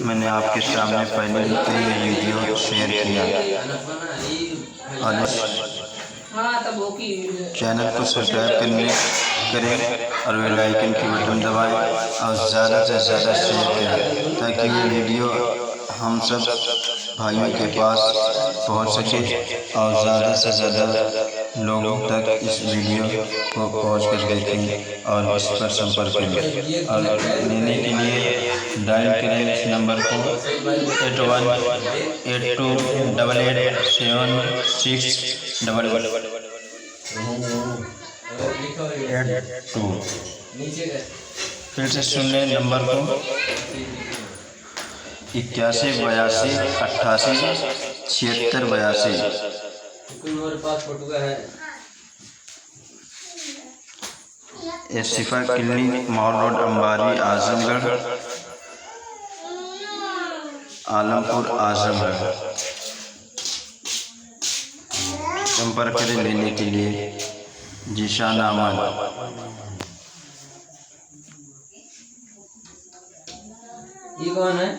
मैंने आपके सामने पहले ही ये वीडियो शेयर किया और इस चैनल को सब्सक्राइब करें और बेल आइकन की बटन दबाएं और ज़्यादा से ज़्यादा शेयर करें ताकि ये वीडियो हम सब भाइयों के पास पहुंच सके और ज़्यादा से ज़्यादा लोगों तक इस वीडियो को पहुंच कर देखें और इस पर संपर्क करें। और लेने के लिए डायल करें इस नंबर को 8182 फिर से सुन लें नंबर को 8182887682। शिफा क्लिनिक, मॉल रोड, अंबारी, आजमगढ़, आलमपुर, आजमगढ़। संपर्क करें लेने के लिए। जीशान अहमद। ये कौन है?